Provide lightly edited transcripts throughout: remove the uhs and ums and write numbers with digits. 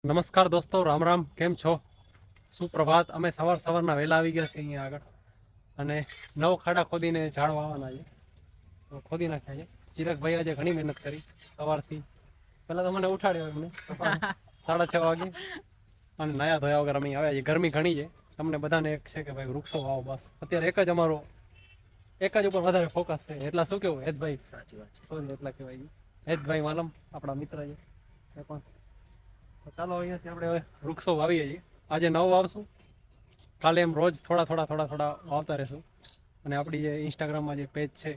નમસ્કાર દોસ્તો, રામ રામ. કેમ છો? સુપ્રભાત. અમે સવારના વહેલા આવી ગયા છીએ અહીંયા આગળ અને નવ ખાડા ખોદીને ઝાડ વાવવાના છે. તો ખોદી નાખ્યા છે. ચિરાગભાઈ આજે ઘણી મહેનત કરી સવારથી. પહેલાં તો મને ઉઠાડ્યો એમને 6:30 વાગે અને નાયા ધોયા વગર અમે આવ્યા છીએ. ગરમી ઘણી છે. તમને બધાને એક છે કે ભાઈ વૃક્ષો વાવો. બસ અત્યારે એક જ ઉપર વધારે ફોકસ છે. એટલા શું કેવું હેતભાઈ? સાચી વાત છે. શું એટલા કહેવાય હેતભાઈ માલમ આપણા મિત્ર છે એ પણ. તો ચાલો અહીંયાથી આપણે હવે વૃક્ષો વાવીએ છીએ. આજે નવ વાવશું, કાલે એમ રોજ થોડા વાવતા રહેશું. અને આપણી જે ઇન્સ્ટાગ્રામમાં જે પેજ છે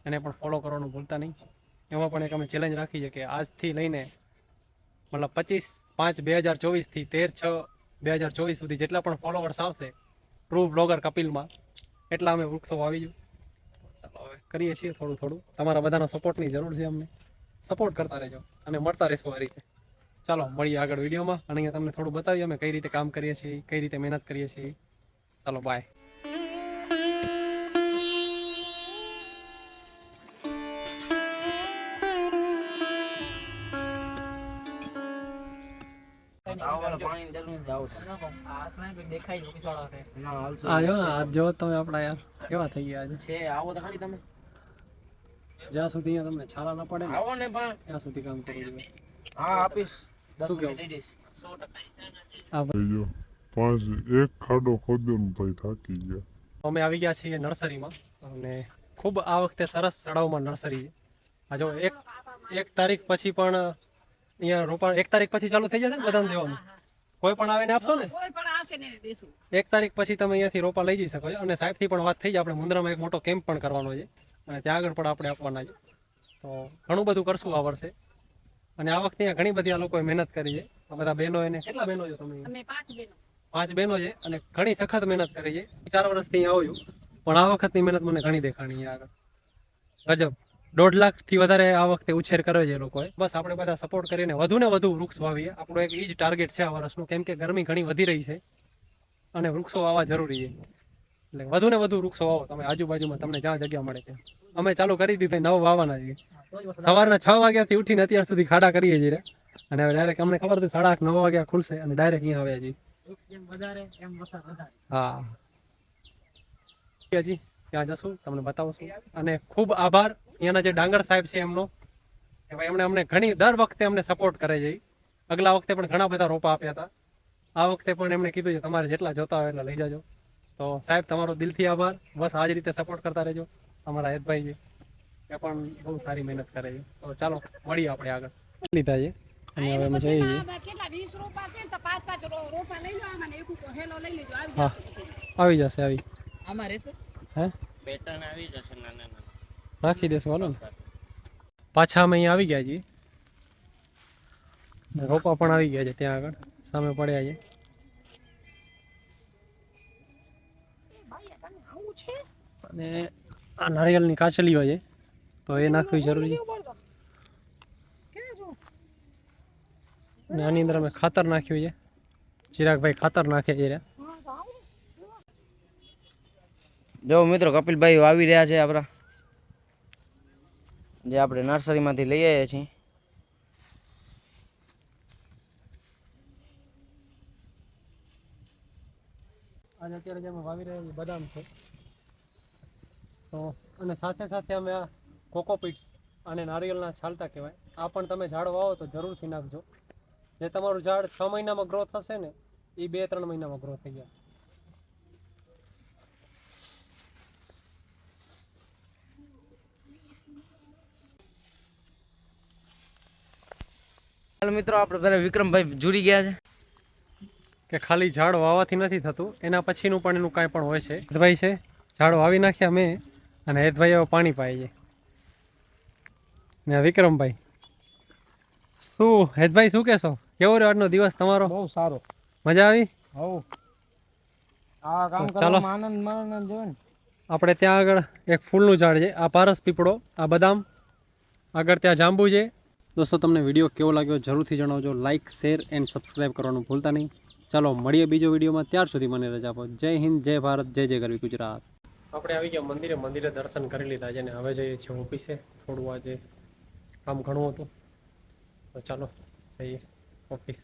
એને પણ ફોલો કરવાનું ભૂલતા નહીં. એમાં પણ એક અમે ચેલેન્જ રાખી છે કે આજથી લઈને મતલબ 25/5/2024થી 13/6/2024 સુધી જેટલા પણ ફોલોવર્સ આવશે ટ્રુ બ્લોગર કપિલમાં, એટલા અમે વૃક્ષો વાવીશું. ચાલો હવે કરીએ છીએ થોડું. તમારા બધાના સપોર્ટની જરૂર છે. અમને સપોર્ટ કરતા રહેજો અને મળતા રહેશું આ રીતે. ચાલો મળીએ આગળ વિડીયોમાં અને અહીંયા તમને થોડું બતાવીએ અમે કઈ રીતે કામ કરીએ છીએ, કઈ રીતે મહેનત કરીએ છીએ. ચાલો બાય. આજ જો તમે આપણા યાર કેવા થઈ ગયા છે. આવો તો ખાલી તમે જ્યાં સુધી અહીંયા તમને છાલા ન પડે આવો ને ત્યાં સુધી કામ કરવું જોઈએ. હા આપીશ. શું કેવું? 100% એક ખાડો ખોદ્યો ભાઈ થાકી ગયા. અમે આવી ગયા છીએ નર્સરીમાં અને ખૂબ આ વખતે સરસ ચડાવમાં નર્સરી છે. આ જો એક તારીખ પછી પણ અહીંયા રોપણ 1 તારીખ પછી ચાલુ થઈ જશે ને બધાને દેવાનું. કોઈ પણ આવે ને આપશો ને? કોઈ પણ આવશે ને દેશું. 1 તારીખ પછી તમે અહીંયાથી રોપા લઈ જઈ શકો છો. અને સાહેબથી પણ વાત થઈ જાય. આપણે મુન્દ્રામાં એક મોટો કેમ્પ પણ કરવાનો છે અને ત્યાં આગળ પણ આપણે આપવાના છે. તો ઘણું બધું કરશું આ વર્ષે. અને આ વખતે ઘણી બધી આ લોકોએ મહેનત કરી છે. આ બધા બહેનો એને કેટલા બહેનો છો તમે? અમે 5 બહેનો છે અને ઘણી સખત મહેનત કરી છે. 4 વર્ષથી અહીંયા આવું છું પણ આ વખતની મહેનત મને ઘણી દેખાણી આગળ. ગજબ. 1.5 લાખથી વધારે આ વખતે ઉછેર કર્યો છે એ લોકોએ. બસ આપણે બધા સપોર્ટ કરીને વધુ ને વધુ વૃક્ષ વાવીએ. આપણો એક ઈ જ ટાર્ગેટ છે આ વર્ષનું. કેમ કે ગરમી ઘણી વધી રહી છે અને વૃક્ષો વાવવા જરૂરી છે. એટલે વધુ ને વધુ વૃક્ષો વાવો તમે આજુબાજુમાં, તમને જ્યાં જગ્યા મળે ત્યાં. અમે ચાલુ કરી દીધી 9 વાવવાના છીએ. સવારના 6 વાગ્યાથી ઉઠીને અત્યાર સુધી ખાડા કરીએ છીએ અને હવે ડાયરેક્ટ અમને ખબર હતી 8:30 9 વાગ્યા ખુલશે અને ડાયરેક્ટ અહીંયા આવ્યા છીએ. હા હજી ત્યાં જશું, તમને બતાવશું. અને ખૂબ આભાર અહીંયાના જે ડાંગર સાહેબ છે એમનો, કે ભાઈ એમણે અમને દર વખતે અમને સપોર્ટ કરે છે. અગલા વખતે પણ ઘણા બધા રોપા આપ્યા હતા. આ વખતે પણ એમણે કીધું છે તમારે જેટલા જોતા હોય એટલા લઈ જાજો. તો સાહેબ તમારો દિલથી આભાર. બસ આ જ રીતે સપોર્ટ કરતા રહેજો. અમારા હેતભાઈ છે એ પણ બહુ સારી મહેનત કરે છે. તો ચાલો મળીએ આપણે આગળ. લીધા છે અને હવે અમે જઈએ છીએ. હા આવી જશે. આમાં રહેશે હે પેટર્ન આવી જશે. નાના રાખી દેશું. હાલો ને પાછા અમે અહીંયા આવી ગયા છીએ. રોપા પણ આવી ગયા છે ત્યાં આગળ સામે પડ્યા છે. અને આ નારિયેળની કાચલીઓ છે તો એ નાખવી જરૂરી છે. અને આની અંદર અમે ખાતર નાખ્યું છે. ચિરાગભાઈ ખાતર નાખે છે. જો મિત્રો કપિલભાઈ વાવી રહ્યા છે આપણા, જે આપણે નર્સરીમાંથી લઈ આવ્યા છીએ. આજે અત્યારે જે અમે વાવી રહ્યા છીએ બદામ છે. તો અને સાથે અમે આ કોકોપીટ્સ અને નારિયેળના છાલટા કહેવાય, આ પણ તમે ઝાડ વાવો તો જરૂરથી નાખજો. જે તમારું ઝાડ 6 મહિનામાં ગ્રો થશે ને એ 2-3 મહિનામાં ગ્રો થઈ જાય. ચાલો મિત્રો આપણે પેલા વિક્રમભાઈ જોડી ગયા છે કે ખાલી ઝાડ વાવવાથી નથી થતું, એના પછીનું પણ એનું કાંઈ પણ હોય છે. હેતભાઈ છે, ઝાડ વાવી નાખ્યા મેં અને હેતભાઈ હવે પાણી પાય છે. ને વિક્રમભાઈ શું હેતભાઈ શું કહેશો? કેવો રહ્યો આજનો દિવસ તમારો? બહુ સારો. મજા આવી? હવ આ કામ કરવામાં આનંદ જોયો ને. આપણે ત્યાં આગળ એક ફૂલનું ઝાડ છે, આ પારસ પીપળો, આ બદામ, આગળ ત્યાં જાંબુ છે. દોસ્તો તમને વિડીયો કેવો લાગ્યો જરૂરથી જણાવજો. લાઇક, શેર એન્ડ સબસ્ક્રાઈબ કરવાનું ભૂલતા નહીં. ચાલો મળીએ બીજો વિડીયોમાં. ત્યાર સુધી મને રજા આપો. જય હિન્દ, જય ભારત, જય જય ગરવી ગુજરાત. આપણે આવી ગયા મંદિરે દર્શન કરી લીધા છે ને હવે જઈએ છીએ ઓફિસે. થોડું આજે કામ ઘણું હતું તો ચાલો જઈએ ઓફિસ.